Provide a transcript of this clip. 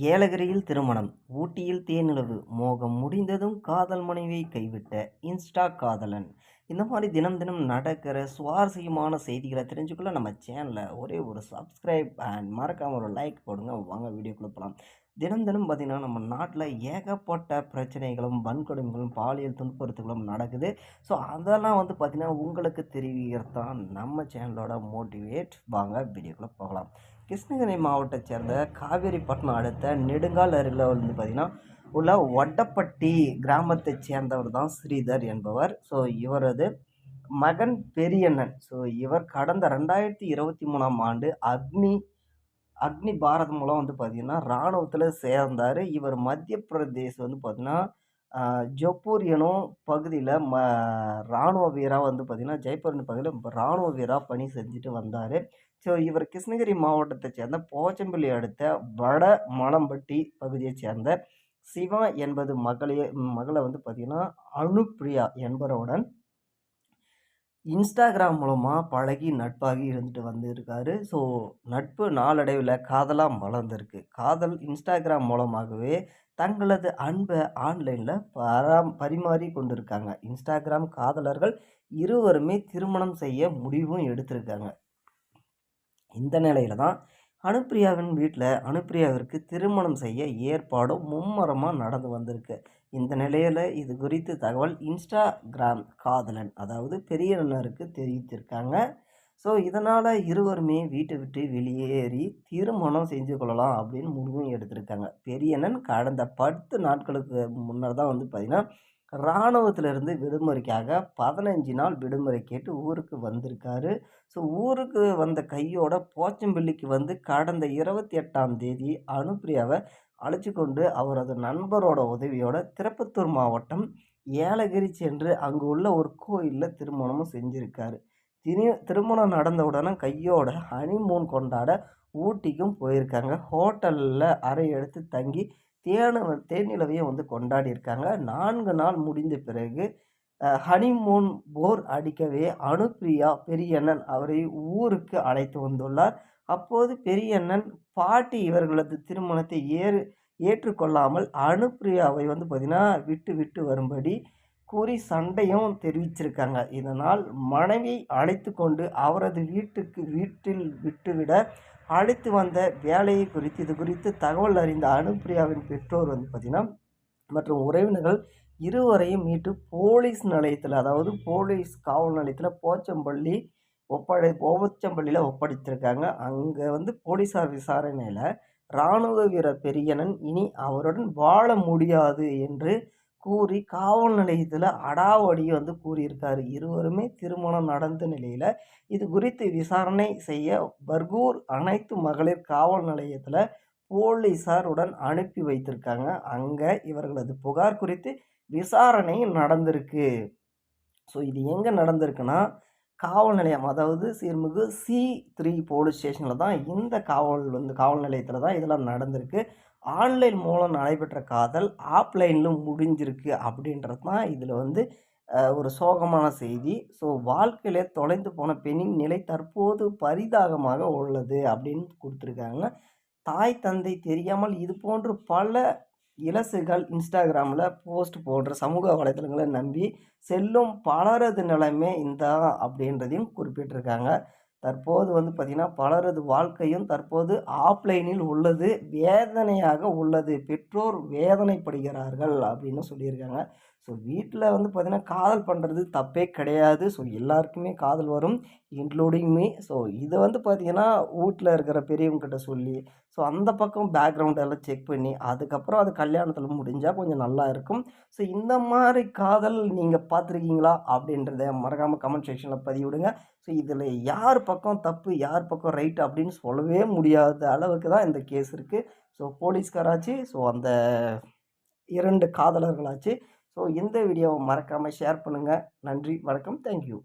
ஏலகிரியில் திருமணம், ஊட்டியில் தேனிலவு, மோகம் முடிந்ததும் காதல் மனைவியை கைவிட்ட இன்ஸ்டா காதலன். இந்த மாதிரி தினம் தினம் நடக்கிற சுவாரஸ்யமான செய்திகளை தெரிஞ்சுக்கொள்ள நம்ம சேனலை ஒரே ஒரு சப்ஸ்கிரைப் அண்ட் மறக்காமல் ஒரு லைக் போடுங்க. வாங்க வீடியோக்குள்ள போகலாம். தினம் தினம் பார்த்திங்கன்னா நம்ம நாட்டில் ஏகப்பட்ட பிரச்சனைகளும் வன்கொடுமைகளும் பாலியல் துன்புறுத்தல்களும் நடக்குது. ஸோ அதெல்லாம் பார்த்திங்கன்னா உங்களுக்கு தெரிவிக்கிறது தான் நம்ம சேனலோட மோட்டிவேட். வாங்க வீடியோக்குள்ளே போகலாம். கிருஷ்ணகிரி மாவட்டத்தை சேர்ந்த காவேரிப்பட்டினம் அடுத்த நெடுங்கால் அருகில் பார்த்திங்கன்னா உள்ள ஒட்டப்பட்டி கிராமத்தை சேர்ந்தவர் தான் ஸ்ரீதர் என்பவர். ஸோ இவரது மகன் பெரியண்ணன். ஸோ இவர் கடந்த 2023ஆம் ஆண்டு அக்னி பாரத் மூலம் பார்த்திங்கன்னா இராணுவத்தில் சேர்ந்தார். இவர் மத்திய பிரதேஷ் பார்த்திங்கன்னா ஜொப்பூர் எனும் பகுதியில் இராணுவ வீராக பார்த்திங்கன்னா ஜெய்ப்பூர் பகுதியில் இராணுவ வீராக பணி செஞ்சுட்டு வந்தார். ஸோ இவர் கிருஷ்ணகிரி மாவட்டத்தை சேர்ந்த போச்சம்பள்ளி அடுத்த வட மலம்பட்டி பகுதியைச் சேர்ந்த சிவா என்பது மகளை பார்த்திங்கன்னா அனுப்பிரியா என்பவருடன் இன்ஸ்டாகிராம் மூலமாக பழகி நட்பாகி இருந்துட்டு வந்திருக்காரு. ஸோ நட்பு நாளடைவில் காதலாக மலர்ந்திருக்கு. காதல் இன்ஸ்டாகிராம் மூலமாகவே தங்களது அன்பை ஆன்லைனில் பரிமாறி கொண்டிருக்காங்க. இன்ஸ்டாகிராம் காதலர்கள் இருவருமே திருமணம் செய்ய முடிவும் எடுத்திருக்காங்க. இந்த நிலையில தான் அனுப்பிரியாவின் வீட்டில் அனுப்பிரியாவிற்கு திருமணம் செய்ய ஏற்பாடும் மும்முரமாக நடந்து வந்திருக்கு. இந்த நிலையில் இது குறித்து தகவல் இன்ஸ்டாகிராம் காதலன் அதாவது பெரியண்ணருக்கு தெரிவித்திருக்காங்க. ஸோ இதனால் இருவருமே வீட்டை விட்டு வெளியேறி திருமணம் செஞ்சு கொள்ளலாம் அப்படின்னு முடிவும் எடுத்திருக்காங்க. பெரியண்ணன் கடந்த 10 நாட்களுக்கு முன்னர் தான் பார்த்திங்கன்னா இராணுவத்திலிருந்து விடுமுறைக்காக 15 நாள் விடுமுறை கேட்டு ஊருக்கு வந்திருக்காரு. ஸோ ஊருக்கு வந்த கையோட போச்சம்பள்ளிக்கு கடந்த 28ஆம் தேதி அனுப்பிரியாவை அழைச்சி கொண்டு அவரது நண்பரோட உதவியோட திருப்பத்தூர் மாவட்டம் ஏலகிரி சென்று அங்கு உள்ள ஒரு கோயிலில் திருமணமும் செஞ்சுருக்காரு. திருமணம் நடந்தவுடனே கையோட ஹனிமூன் கொண்டாட ஊட்டிக்கும் போயிருக்காங்க. ஹோட்டலில் அறை எடுத்து தங்கி தேனிலவையும் கொண்டாடி இருக்காங்க. 4 நாள் முடிந்த பிறகு ஹனிமூன் போர் அடிக்கவே அனுப்பிரியா பெரியண்ணன் அவரை ஊருக்கு அழைத்து வந்துள்ளார். அப்போது பெரியண்ணன் பாட்டி இவர்களது திருமணத்தை ஏற்றுக்கொள்ளாமல் அனுப்பிரியாவை பார்த்திங்கன்னா விட்டு வரும்படி கூறி சண்டையும் தெரிவிச்சிருக்காங்க. இதனால் மனைவியை அழைத்து கொண்டு அவரது வீட்டில் விட்டுவிட அழைத்து வந்த வேலையை இது குறித்து தகவல் அறிந்த அனுப்பிரியாவின் பெற்றோர் பார்த்திங்கன்னா மற்றும் உறவினர்கள் இருவரையும் மீட்டு போலீஸ் நிலையத்தில் அதாவது போலீஸ் காவல் நிலையத்தில் போச்சம்பள்ளியில் ஒப்படைத்திருக்காங்க. அங்கே போலீஸார் விசாரணையில் இராணுவ வீரர் பெரியண்ணன் இனி அவருடன் வாழ முடியாது என்று கூறி காவல் நிலையத்தில் அடாவடியை கூறியிருக்காரு. இருவருமே திருமணம் நடந்த நிலையில் இது குறித்து விசாரணை செய்ய பர்கூர் அனைத்து மகளிர் காவல் நிலையத்தில் போலீஸாருடன் அனுப்பி வைத்திருக்காங்க. அங்கே இவர்களது புகார் குறித்து விசாரணை நடந்திருக்கு. ஸோ இது எங்கே நடந்திருக்குன்னா காவல் நிலையம் அதாவது சீர்மிகு C3 போலீஸ் ஸ்டேஷனில் தான் இந்த காவல் நிலையத்தில் தான் இதெல்லாம் நடந்திருக்கு. ஆன்லைன் மூலம் நடைபெற்ற காதல் ஆஃப்லைனிலும் முடிஞ்சிருக்கு அப்படின்றது தான் இதில் ஒரு சோகமான செய்தி. ஸோ வாழ்க்கையிலே தொலைந்து போன பெண்ணின் நிலை தற்போது பரிதாபமாக உள்ளது அப்படின்னு கொடுத்துருக்காங்க. தாய் தந்தை தெரியாமல் இது போன்று பல இலசுகள் இன்ஸ்டாகிராமில் போஸ்ட் போன்ற சமூக வலைதளங்களை நம்பி செல்லும் பலரது நிலைமை இந்த அப்படின்றதையும் குறிப்பிட்டிருக்காங்க. தற்போது பார்த்திங்கன்னா பலரது வாழ்க்கையும் தற்போது ஆஃப்லைனில் உள்ளது, வேதனையாக உள்ளது, பெற்றோர் வேதனைப்படுகிறார்கள் அப்படின்னு சொல்லியிருக்காங்க. ஸோ வீட்டில் பார்த்திங்கன்னா காதல் பண்ணுறது தப்பே கிடையாது. ஸோ எல்லாருக்குமே காதல் வரும், இன்க்ளூடிங் மீ. ஸோ இதை பார்த்திங்கன்னா வீட்டில் இருக்கிற பெரியவங்ககிட்ட சொல்லி ஸோ அந்த பக்கம் பேக்ரவுண்ட் எல்லாம் செக் பண்ணி அதுக்கப்புறம் அது கல்யாணத்தில் முடிஞ்சால் கொஞ்சம் நல்லா இருக்கும். ஸோ இந்த மாதிரி காதல் நீங்கள் பார்த்துருக்கீங்களா அப்படின்றத மறக்காமல் கமெண்ட் செக்ஷனில் பதிவிடுங்க. ஸோ இதில் யார் பக்கம் தப்பு யார் பக்கம் ரைட் அப்படின்னு சொல்லவே முடியாத அளவுக்கு தான் இந்த கேஸ் இருக்குது. ஸோ போலீஸ்காராச்சு, ஸோ அந்த 2 காதலர்களாச்சு. ஸோ இந்த வீடியோவை மறக்காமல் ஷேர் பண்ணுங்கள். நன்றி, வணக்கம், தேங்க்யூ.